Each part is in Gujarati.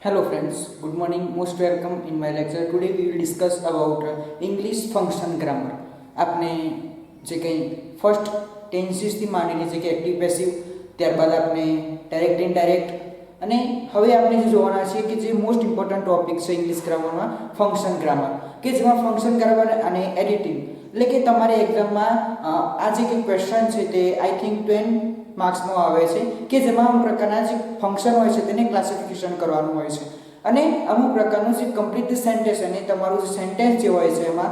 Hello friends, good morning, most welcome in my lecture. Today we will discuss about English function grammar. આપણે જે કંઈ ફર્સ્ટ ટેન્સીસથી માંડી લીધી કે એક્ટિવ પેસિવ, ત્યારબાદ આપણે ડાયરેક્ટ ઇનડાયરેક્ટ, અને હવે આપણે જે જોવાના છીએ કે જે મોસ્ટ ઇમ્પોર્ટન્ટ ટોપિક છે ઇંગ્લિશ ગ્રામરમાં ફંક્શન ગ્રામર, કે જેમાં ફંક્શન ગ્રામર અને એડિટિંગ એટલે કે તમારે એક્ઝામમાં આ જે કંઈ ક્વેશ્ચન છે તે આઈ થિંક 10 માર્ક્સનો આવે છે કે જેમાં અમુક પ્રકારના જે ફંક્શન હોય છે તેને ક્લાસિફિકેશન કરવાનું હોય છે અને અમુક પ્રકારનું જે કમ્પ્લીટ સેન્ટેન્સ અને તમારું જે સેન્ટેન્સ જે હોય છે એમાં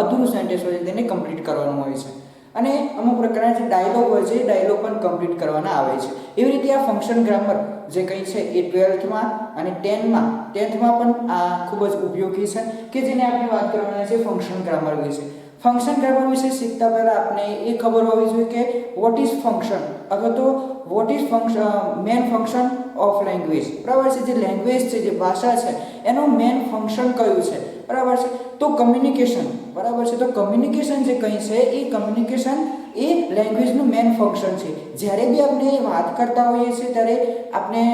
અધૂરું સેન્ટેન્સ હોય છે તેને કમ્પ્લીટ કરવાનું હોય છે અને અમુક પ્રકારના જે ડાયલોગ હોય છે એ ડાયલોગ પણ કમ્પ્લીટ કરવાના આવે છે. એવી રીતે આ ફંક્શન ગ્રામર જે કંઈ છે એ 12થમાં અને 10થમાં પણ આ ખૂબ જ ઉપયોગી છે કે જેને આપણે વાત કરવાના છે ફંક્શન ગ્રામર વિશે. ફંક્શન ગ્રામર વિશે શીખતા પહેલાં આપણે એ ખબર હોવી જોઈએ કે વોટ ઇઝ ફંક્શન અથવા તો what is main function of language. બરાબર છે, જે લેંગ્વેજ છે, જે ભાષા છે એનું મેન ફંક્શન કયું છે. બરાબર છે, તો કમ્યુનિકેશન. બરાબર છે, તો કમ્યુનિકેશન જે કંઈ છે એ કમ્યુનિકેશન એ લેંગ્વેજનું મેન ફંક્શન છે. જ્યારે બી આપણે વાત કરતા હોઈએ છીએ ત્યારે આપણે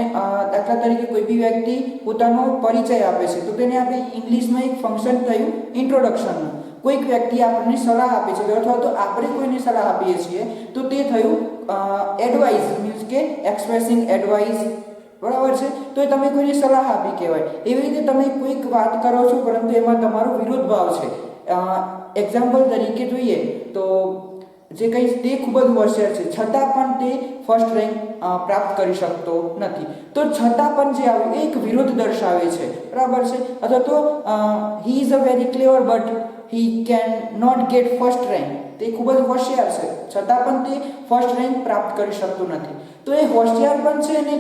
દાખલા તરીકે કોઈ બી વ્યક્તિ પોતાનો પરિચય આપે છે તો તેને આપણે ઇંગ્લિશમાં એક ફંક્શન થયું ઇન્ટ્રોડક્શનનું. કોઈક વ્યક્તિ આપણને સલાહ આપે છે અથવા તો આપણે કોઈને સલાહ આપીએ છીએ તો તે થયું એડવાઇસ, મીન્સ કે એક્સપ્રેસિંગ એડવાઇસ. બરાબર છે, તો એ તમે કોઈને સલાહ આપી કહેવાય. એવી રીતે તમે કોઈક વાત કરો છો પરંતુ એમાં તમારો વિરોધ ભાવ છે. એક્ઝામ્પલ તરીકે જોઈએ તો જે કંઈ તે ખૂબ જ હોશિયાર છે છતાં પણ તે ફર્સ્ટ રેન્ક પ્રાપ્ત કરી શકતો નથી, તો છતાં પણ જે આવે એ એક વિરોધ દર્શાવે છે. બરાબર છે, અથવા તો he is a very clever but he can not get first rank. તે ખૂબ જ હોશિયાર છે છતાં પણ તે ફર્સ્ટ રેન્ક પ્રાપ્ત કરી શકતું નથી. તો એ હોશિયાર પણ છે અને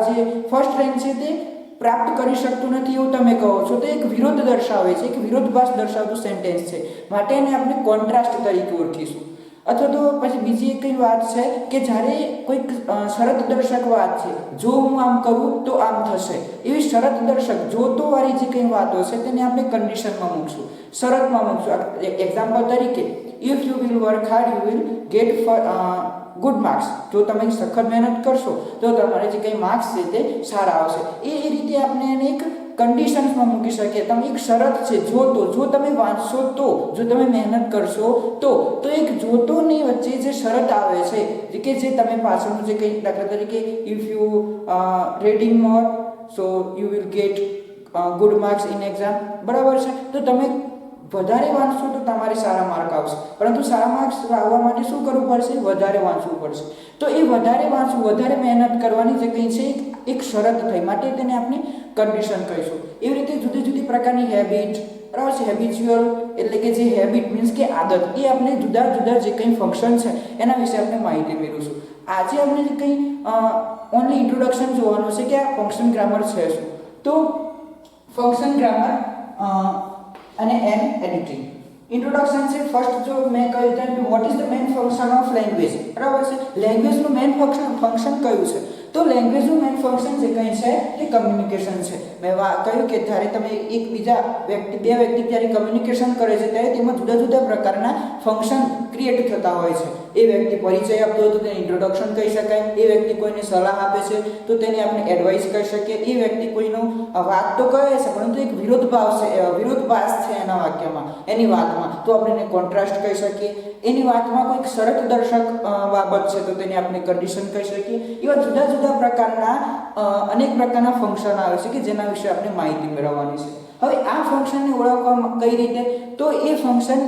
જે ફર્સ્ટ રેન્ક છે તે પ્રાપ્ત કરી શકતું નથી એવું તમે કહો છો, તો એક વિરોધ દર્શાવે છે, એક વિરોધભાસ દર્શાવતું સેન્ટેન્સ છે. માટે એને આપણે કોન્ટ્રાસ્ટ તરીકે ઓળખીશું. અથવા તો પછી બીજી એક વાત છે કે જ્યારે કોઈક શરત દર્શક વાત છે, જો હું આમ કરું તો આમ થશે, એવી શરત દર્શક જોતો વાળી જે કંઈ વાતો છે તેને આપણે કન્ડિશનમાં મૂકશું, શરતમાં મૂકશું. એક્ઝામ્પલ તરીકે if you will work hard you will get good marks. જો તમે સખત મહેનત કરશો તો તમારે જે કંઈ માર્ક્સ છે તે સારા આવશે. એ રીતે આપણે એને એક કન્ડિશન્સમાં મૂકી શકીએ. તમે એક શરત છે જો તમે વાંચશો તો, જો તમે મહેનત કરશો તો એક જોતોની વચ્ચે જે શરત આવે છે કે જે તમે પાછળનું જે કંઈ દાખલા તરીકે if you reading more so you will get good marks in exam. બરાબર છે, તો તમે વધારે વાંચશો તો તમારે સારા માર્ક આવશે, પરંતુ સારા માર્ક્સ આવવા માટે શું કરવું પડશે? વધારે વાંચવું પડશે. તો એ વધારે વાંચવું, વધારે મહેનત કરવાની જે કંઈ છે એક શરત થઈ, માટે તેને આપણે કન્ડિશન કહીશું. એવી રીતે જુદી જુદી પ્રકારની હેબિટ. બરાબર છે, હેબિચ્યુઅલ એટલે કે જે હેબિટ મીન્સ કે આદત, એ આપણે જુદા જુદા જે કંઈ ફંક્શન છે એના વિશે આપણે માહિતી મેળવીશું. આજે આપણે જે કંઈ ઓનલી ઇન્ટ્રોડક્શન જોવાનું છે કે આ ફંક્શન ગ્રામર છે શું. તો ફંક્શન ગ્રામર અને એડિટિંગ. ઇન્ટ્રોડક્શન છે. ફર્સ્ટ જો મેં કહ્યું તેમ what is the main function of language. બરાબર છે, લેંગ્વેજનું મેન ફંક્શન કયું છે? તો લેંગ્વેજનું મેન ફંક્શન જે કંઈ છે તે કમ્યુનિકેશન છે. મેં કહ્યું કે જ્યારે તમે બે વ્યક્તિ જ્યારે કમ્યુનિકેશન કરે છે ત્યારે તેમાં જુદા જુદા પ્રકારના ફંક્શન ક્રિએટ થતા હોય છે. એ વ્યક્તિ પરિચય આપતો હોય તો તેને ઇન્ટ્રોડક્શન કહી શકાય. એ વ્યક્તિ કોઈને સલાહ આપે છે તો તેને આપણે એડવાઇસ કહી શકીએ. એ વ્યક્તિ કોઈનો વાત તો કહે છે પરંતુ એક વિરોધભાસ છે એના વાક્યમાં, એની વાતમાં, તો આપણે એને કોન્ટ્રાસ્ટ કહી શકીએ. એની વાતમાં કોઈક શરત દર્શક બાબત છે તો તેને આપણે કન્ડિશન કહી શકીએ. એવા જુદા જુદા પ્રકારના અનેક પ્રકારના ફંક્શન આવે છે કે જેના વિશે આપણે માહિતી મેળવવાની છે. હવે આ ફંક્શનને ઓળખવા કઈ રીતે? તો એ ફંક્શન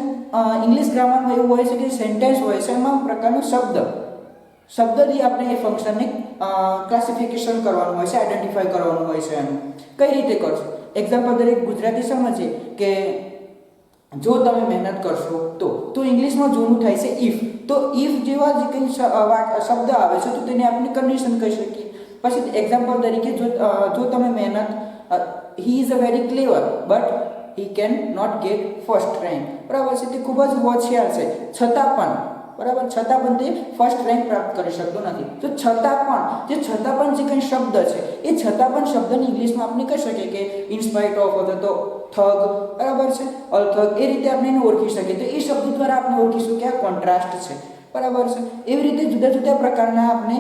ઇંગ્લિશ ગ્રામરમાં એવું હોય છે કે સેન્ટેન્સ હોય છે એમાં પ્રકારનો શબ્દથી આપણે એ ફંક્શનને ક્લાસિફિકેશન કરવાનું હોય છે, આઈડેન્ટિફાઈ કરવાનું હોય છે. એનું કઈ રીતે કરશો? એક્ઝામ્પલ તરીકે ગુજરાતી સમજીએ કે જો તમે મહેનત કરશો તો ઇંગ્લિશમાં જોનું થાય છે ઇફ. તો ઇફ જેવા જે કંઈ શબ્દ આવે છે તો તેને આપણે કન્ડિશન કહી શકીએ. પછી એક્ઝામ્પલ તરીકે જો તમે મહેનત he is a very clever but he can not get first rank. બરાબર છે, તે ખૂબ જ હોશિયાર છે છતાં પણ તે ફર્સ્ટ રેન્ક પ્રાપ્ત કરી શકતો નથી. તો છતાં પણ જે કંઈ શબ્દ છે એ છતાં પણ શબ્દને ઇંગ્લિશમાં આપણે કહી શકીએ કે ઇન સ્પાઇટ ઓફ અથવા તો થગ. બરાબર છે, અલથગ. એ રીતે આપણે એને ઓળખી શકીએ. તો એ શબ્દ દ્વારા આપણે ઓળખીશું કે આ કોન્ટ્રાસ્ટ છે. બરાબર છે. એવી રીતે જુદા જુદા પ્રકારના આપણે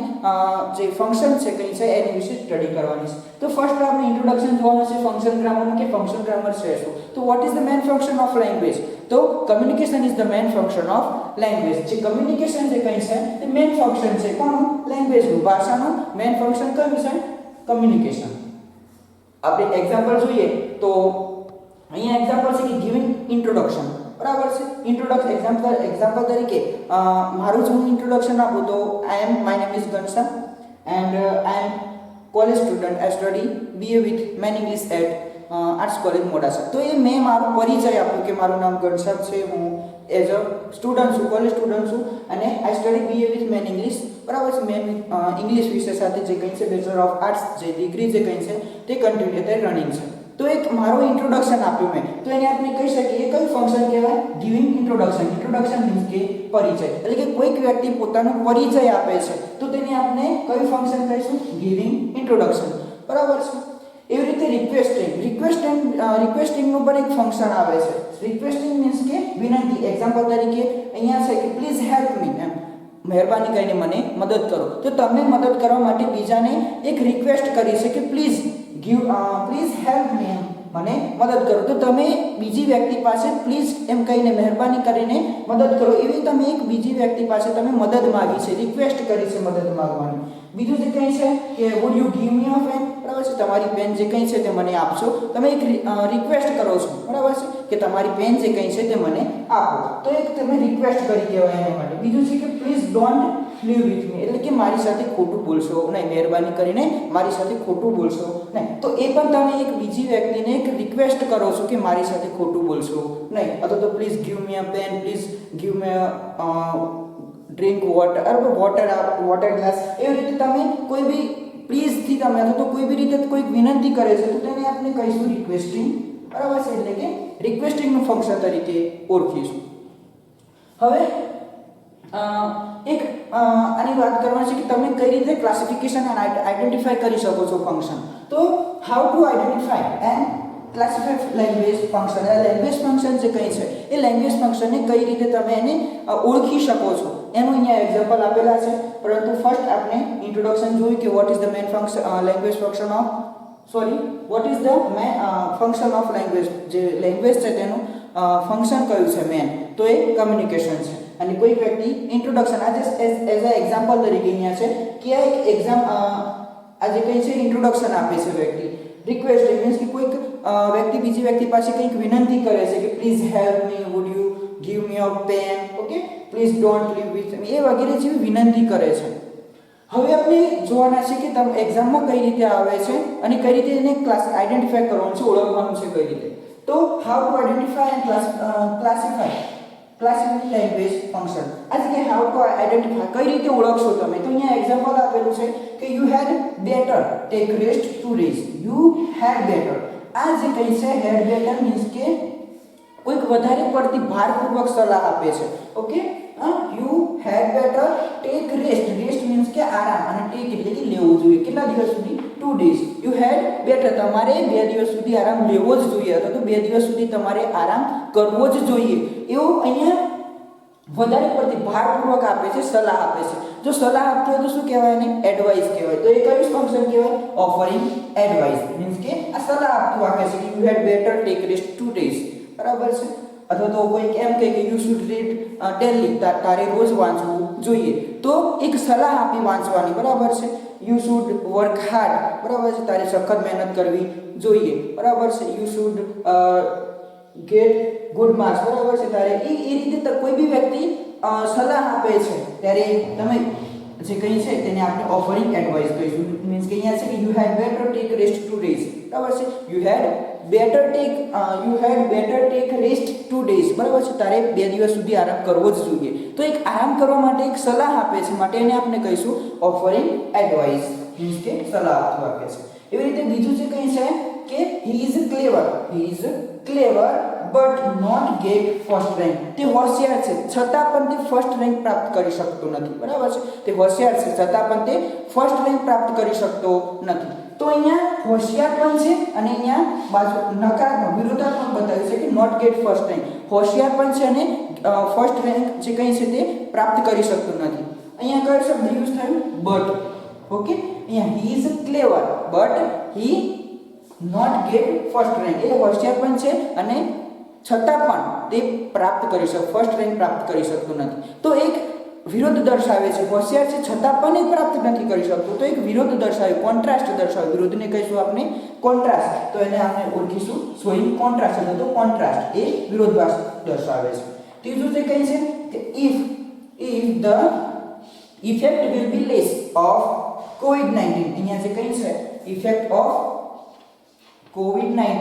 જે ફંક્શન છે કઈ છે એની વિશે સ્ટડી કરવાની છે. તો ફર્સ્ટ આપણે ઇન્ટ્રોડક્શન જોવાનું છે ફંક્શન ગ્રામરનું કે ફંક્શન ગ્રામર છે શું. તો what is the main function of language. તો communication is the main function of language. જે કમ્યુનિકેશન જે કઈ છે એ મેઇન ફંક્શન છે કોનું લેંગ્વેજનું ભાષાનું મેઇન ફંક્શન કયું છે કમ્યુનિકેશન. આપણે એક્ઝામ્પલ જોઈએ તો અહીંયા એક્ઝામ્પલ છે કે ગિવિંગ ઇન્ટ્રોડક્શન. બરાબર છે. એક્ઝામ્પલ તરીકે મારું જ હું ઇન્ટ્રોડક્શન આપું તો my name is Ghanshyam and I am college student. I study BA with main English at arts college Modasa. તો એ મેં મારું પરિચય આપ્યું કે મારું નામ ઘનશ્યામ છે, હું એઝ અ સ્ટુડન્ટ છું, કોલેજ સ્ટુડન્ટ છું અને I study BA with main English. બરાબર છે. મેન ઇંગ્લિશ વિષય સાથે જે કંઈ છે બેચલર ઓફ આર્ટ્સ જે ડિગ્રી જે કંઈ છે તે કન્ટિન્યુ અત્યારે રનિંગ છે. તો એક મારું ઇન્ટ્રોડક્શન આપ્યું મેં, તો એને આપણે કહી શકીએ કયું ફંક્શન કહેવાય ગિવિંગ ઇન્ટ્રોડક્શન. ઇન્ટ્રોડક્શન મીન્સ કે પરિચય, એટલે કે કોઈક વ્યક્તિ પોતાનો પરિચય આપે છે તો તેને આપણે કયું ફંક્શન કહીશું ગિવિંગ ઇન્ટ્રોડક્શન. બરાબર છે. એવી રીતે રિક્વેસ્ટિંગનું પણ એક ફંક્શન આવે છે. રિક્વેસ્ટિંગ મીન્સ કે વિનંતી. એક્ઝામ્પલ તરીકે અહીંયા છે કે પ્લીઝ હેલ્પ મી, એમ મહેરબાની કરીને મને મદદ કરો. તો તમે મદદ કરવા માટે બીજાને એક રિક્વેસ્ટ કરી છે કે પ્લીઝ હેલ્પ મી, મને મદદ કરો. તો તમે બીજી વ્યક્તિ પાસે પ્લીઝ એમ કહીને મહેરબાની કરીને મદદ કરો એવી તમે એક બીજી વ્યક્તિ પાસે તમે મદદ માંગી છે, રિક્વેસ્ટ કરી છે મદદ માંગવાની. બીજું જે કંઈ છે કે would you give me a pen. બરાબર છે. તમારી પેન જે કંઈ છે તે મને આપશો. તમે એક રિક્વેસ્ટ કરો છો. બરાબર છે કે તમારી પેન જે કંઈ છે તે મને આપો. તો એક તમે રિક્વેસ્ટ કરી કહેવાય એના માટે. બીજું છે કે પ્લીઝ ડોન્ટ લીવ વિથ મી, એટલે કે મારી સાથે ખોટું બોલશો નહીં, મહેરબાની કરીને મારી સાથે ખોટું બોલશો નહીં. તો એ પણ તમે એક બીજી વ્યક્તિને એક રિક્વેસ્ટ કરો છો કે મારી સાથે ખોટું બોલશો નહીં. અથવા તો please give me a pen, please give me drink water glass. એવી રીતે તમે કોઈ બી પ્લીઝથી તમે અથવા તો કોઈ બી રીતે કોઈક વિનંતી કરે છે તો તેને આપણે કહીશું રિક્વેસ્ટિંગ. બરાબર છે. એટલે કે રિક્વેસ્ટિંગનું ફંક્શન તરીકે ઓળખીશું. હવે આની વાત કરવાની છે કે તમે કઈ રીતે ક્લાસિફિકેશન અને આઈડેન્ટિફાઈ કરી શકો છો ફંક્શન. તો how to identify and classify language function. Language function જે કંઈ છે એ લેંગ્વેજ ફંક્શનને કઈ રીતે તમે એને ઓળખી શકો છો એનું અહીંયા એક્ઝામ્પલ આપેલા છે. પરંતુ ફર્સ્ટ આપણે ઇન્ટ્રોડક્શન જોયું કે what is the main function language function of what is the function of language. જે લેંગ્વેજ છે તેનું ફંક્શન કયું છે મેન, તો એ કમ્યુનિકેશન છે. અને કોઈ વ્યક્તિ ઇન્ટ્રોડક્શન આજે એઝ અ એક્ઝામ્પલ તરીકે અહીંયા છે કે આ એક આજે કંઈ છે ઇન્ટ્રોડક્શન આપે છે વ્યક્તિ. રિક્વેસ્ટિંગ મીન્સ કે કોઈક વ્યક્તિ બીજી વ્યક્તિ પાસે કંઈક વિનંતી કરે છે કે please help me, would you give me a pen, okay, please don't leave with me, એ વગેરે જેવી વિનંતી કરે છે. હવે આપણે જોવાના છે કે તમે એક્ઝામમાં કઈ રીતે આવે છે અને કઈ રીતે એને આઈડેન્ટિફાઈ કરવાનું છે, ઓળખવાનું છે કઈ રીતે. તો how to identify and classify language function. આ જગ્યાએ હાઉ ટુ આઈડેન્ટિફાઈ કઈ રીતે ઓળખશો તમે, તો અહીંયા એક્ઝામ્પલ આપેલું છે કે you had better take rest 2 days. You had better, આ જે કંઈ છે હેડ બેટર મીન્સ કે કોઈક વધારે પડતી ભારપૂર્વક સલાહ આપે છે. Okay, you had better take rest. Rest means કે આરામ અને ટેક એટલે કે લેવું જોઈએ. કેટલા દિવસ સુધી 2 days. યુ હેડ બેટર, તમારે 2 દિવસ સુધી આરામ લેવો જ જોઈએ અથવા તો 2 દિવસ સુધી તમારે આરામ કરવો જ જોઈએ. એવું અહીંયા વધારે પડતી ભારપૂર્વક આપે છે, સલાહ આપે છે. જો સલાહ આપતો હોય તો શું કહેવાય એને એડવાઇસ કહેવાય. તો એ કયું ફંક્શન કહેવાય ઓફરિંગ એડવાઇસ. મીન્સ કે આ સલાહ આપતું આપે છે કે you had better take rest 2 days. બરાબર છે. અથવા તો કોઈ એમ કહે કે યુ શુડ રીડ ડેલી, તારે રોજ વાંચવું જોઈએ. તો એક સલાહ આપી વાંચવાની. બરાબર છે. You should work hard. બરાબર છે. તારે સખત મહેનત કરવી જોઈએ. બરાબર છે. You should get good marks. બરાબર છે. તારે એ રીતે કોઈ બી વ્યક્તિ સલાહ આપે છે ત્યારે તમે જે કંઈ છે તેને આપણે ઓફરિંગ એડવાઇસ કહીશું. મીન્સ કે અહીંયા છે કે you had better take rest 2 days. બરાબર છે. You had better take rest 2 days. બરાબર છે. તારે 2 દિવસ સુધી આરામ કરવો જ જોઈએ. તો એક આરામ કરવા માટે એક સલાહ આપે છે માટે એને આપણે કહીશું ઓફરિંગ એડવાઇસ. મીન્સ કે સલાહ આપે છે. એવી રીતે બીજું જે કંઈ છે કે he is clever but not get first rank. તે હોશિયાર છે છતાં પણ તે ફર્સ્ટ રેન્ક પ્રાપ્ત કરી શકતો નથી. બરાબર છે. તે હોશિયાર છે છતાં પણ તે ફર્સ્ટ રેન્ક પ્રાપ્ત કરી શકતો નથી. તો અહીંયા હોશિયાર પણ છે અને અહીંયા બાજુ નકારાત્મક વિરોધાત્મક બતાવ્યું છે કે નોટ ગેટ ફર્સ્ટ રેન્ક. હોશિયાર પણ છે અને ફર્સ્ટ રેન્ક જે કંઈ છે તે પ્રાપ્ત કરી શકતો નથી. અહીંયા કયો શબ્દ યુઝ થયો? બટ. ઓકે, અહીંયા he is clever but he not get first rank. એ હોશિયાર પણ છે અને છતાં પણ તે પ્રાપ્ત કરી ફર્સ્ટ રેન્ક પ્રાપ્ત કરી શકતો નથી. તો એક વિરોધ દર્શાવે છે. હોશિયાર છે છતાં પણ એ પ્રાપ્ત નથી કરી શકતો, તો એક વિરોધ દર્શાવે, કોન્ટ્રાસ્ટ દર્શાવે. વિરોધને કહીશું આપણે કોન્ટ્રાસ્ટ. તો એને આપણે ઓળખીશું શોઈંગ કોન્ટ્રાસ્ટ, એટલે તો કોન્ટ્રાસ્ટ એ વિરોધાભાસ દર્શાવે છે. ત્રીજું જે કહે છે કે if the effect will be less of COVID-19. અહીંયા જે કહે છે effect of COVID-19,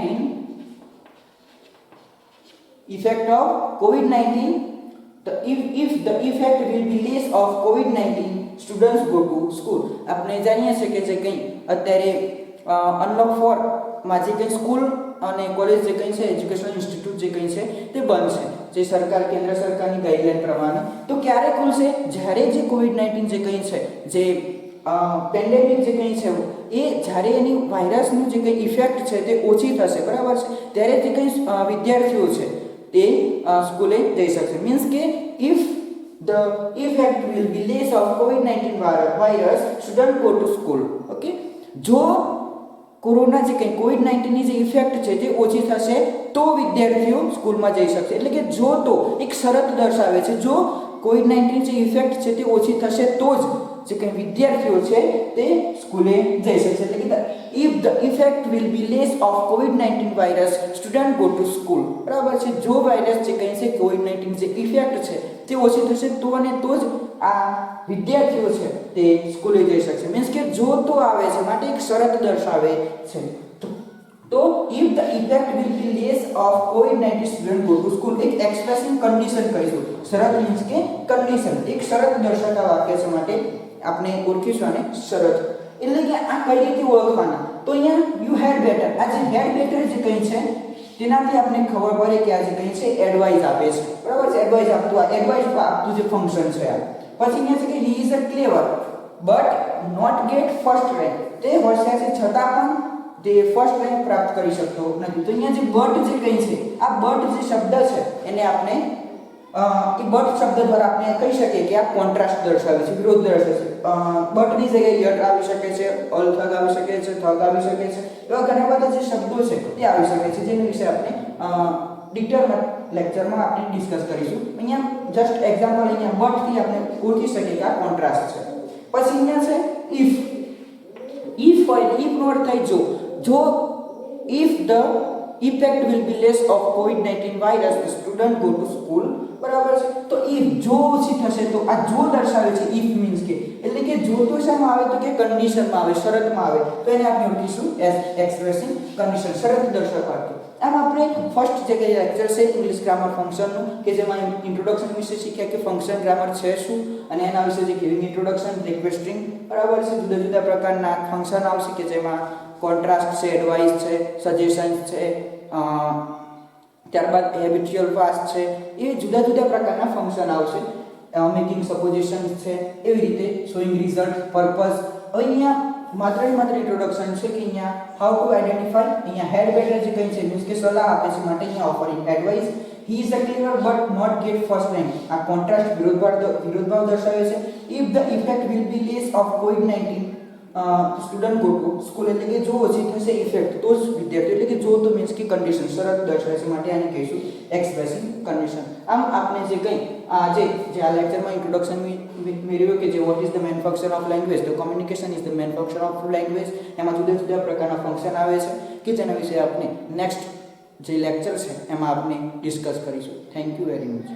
if the effect will be less of COVID-19, students go to school. આપણે જાણીએ છીએ કે જે કંઈ અત્યારે અનલોક 4 માં જે કંઈ સ્કૂલ અને કોલેજ જે કંઈ છે, એજ્યુકેશનલ ઇન્સ્ટિટ્યૂટ જે કંઈ છે તે બંધ છે, જે સરકાર, કેન્દ્ર સરકારની ગાઈડલાઈન પ્રમાણે. તો ક્યારે ખુલશે? જ્યારે જે COVID-19 જે કંઈ છે, જે પેન્ડેમિક જે કંઈ છે એ જ્યારે એની વાયરસનું જે કંઈ ઇફેક્ટ છે તે ઓછી થશે, બરાબર છે, ત્યારે જે કંઈ વિદ્યાર્થીઓ છે તે સ્કૂલે જઈ શકશે. મીન્સ કે if the effect will be less of COVID-19 virus, student go to school. Okay, જો કોરોના જે કંઈ COVID-19 ની જે ઇફેક્ટ છે તે ઓછી થશે તો વિદ્યાર્થીઓ સ્કૂલમાં જઈ શકશે. એટલે કે જો તો એક શરત દર્શાવે છે, જો COVID-19 જે ઇફેક્ટ છે તે ઓછી થશે તો જ જે કંઈ વિદ્યાર્થીઓ છે તે સ્કૂલે જઈ શકશે. એટલે કે if the effect will be less of COVID-19 virus, student go to school. બરાબર છે, જો વાયરસ જે કંઈ છે COVID-19 જે ઇફેક્ટ છે તે ઓછી થશે તો અને તો જ આ વિદ્યાર્થીઓ છે તે સ્કૂલે જઈ શકશે. મીન્સ કે જો તો આવે છે માટે એક શરત દર્શાવે છે. તો if the effect will be less of COVID-19, student go to school. એક એક્સપ્રેશન કન્ડિશન કહીશું. શરત મીન્સ કે કન્ડિશન, એક શરત દર્શાવતા વાક્ય છે માટે આપણે ઓળખીશું આને શરત. એટલે કે આ કઈ રીતે ઓળખવાના? તો અહીંયા યુ હેડ બેટર, આ જે હેડ બેટર જે કંઈ છે તેનાથી આપણે ખબર પડે કે આ જે કંઈ છે એડવાઇસ આપે છે, બરાબર છે, એડવાઇસ આપતું, આ એડવાઇસ આપતું જે ફંક્શન છે આ. પછી અહીંયા છે કે he is a clever but not get first rank. તે હોશિયાર છે છતાં પણ તે ફર્સ્ટ રેન્ક પ્રાપ્ત કરી શકતો નથી. તો અહીંયા જે બટ જે કંઈ છે, આ બટ જે શબ્દ છે એને આપણે એ બટ શબ્દ દ્વારા આપણે કહી શકીએ કે આ કોન્ટ્રાસ્ટ દર્શાવે છે, વિરોધ દર્શાવે છે. બટની જગ્યાએ યટ આવી શકે છે, અલ થગ આવી શકે છે, થગ આવી શકે છે, એવા ઘણા બધા જે શબ્દો છે તે આવી શકે છે, જેના વિશે આપણે ડિટેલ લેક્ચરમાં આપણે ડિસ્કસ કરીશું. અહીંયા જસ્ટ એક્ઝામ્પલ અહીંયા બટથી આપણે ઓળખી શકીએ કે આ કોન્ટ્રાસ્ટ છે. પછી અહીંયા છે ઇફ હોય, ઇફ નો અર્થ થાય જો if the effect will be less of COVID-19 virus, the student go to school. બરાબર છે, તો if જો ઓછી થશે તો આ જો દર્શાવે છે if મીન્સ કે, એટલે કે જો તો શામાં આવે તો કે કન્ડિશનમાં આવે, શરતમાં આવે, તો એને આપણે ઓળખીશું એઝ એક્સપ્રેસિંગ કન્ડિશન, શરત દર્શાવતું. આમ આપણે ફર્સ્ટ જે કંઈ લેક્ચર છે ઇંગ્લિશ ગ્રામર ફંક્શનનું, કે જેમાં ઇન્ટ્રોડક્શન વિશે શીખ્યા કે ફંક્શન ગ્રામર છે શું, અને એના વિશે જે ગિવિંગ ઇન્ટ્રોડક્શન, રિક્વેસ્ટિંગ, બરાબર છે, જુદા જુદા પ્રકારના ફંક્શન આવશે કે જેમાં કોન્ટ્રાસ્ટ છે, એડવાઇસ છે, સજેશન્સ છે, ત્યારબાદ હેબિચ્યુઅલ પાસ્ટ છે, એ જુદા જુદા પ્રકારના ફંક્શન આવશે. મેકિંગ સપોઝિશન્સ છે, એવી રીતે શોઈંગ રિઝલ્ટ, પર્પઝ. અહીંયા માત્ર ઇન્ટ્રોડક્શન છે કે અહીંયા હાઉ ટુ આઈડેન્ટિફાય, અહીંયા હેડ બેટર જે કંઈ છે મીન્સ કે સલાહ આપે છે માટે અહીંયા offering advice. He is a clever but not get first rank, આ કોન્ટ્રાસ્ટ વિરોધભાવ દર્શાવે છે. If the effect will be less of COVID-19, student go to school. એટલે કે જો ઓછી થશે ઇફેક્ટ તો જ વિદ્યાર્થી, એટલે કે જો તો મીન્સ કે કન્ડિશન, શરત દર્શાવે છે માટે આને કહીશું એક્સપ્રેસિંગ કન્ડિશન. આમ આપણે જે કંઈ આ લેક્ચરમાં ઇન્ટ્રોડક્શન મેળવ્યું કે જે what is the main function of language, તો communication is the main function of language. એમાં જુદા જુદા પ્રકારના ફંક્શન આવે છે કે જેના વિશે આપણે નેક્સ્ટ જે લેક્ચર છે એમાં આપણે ડિસ્કસ કરીશું. Thank you very much.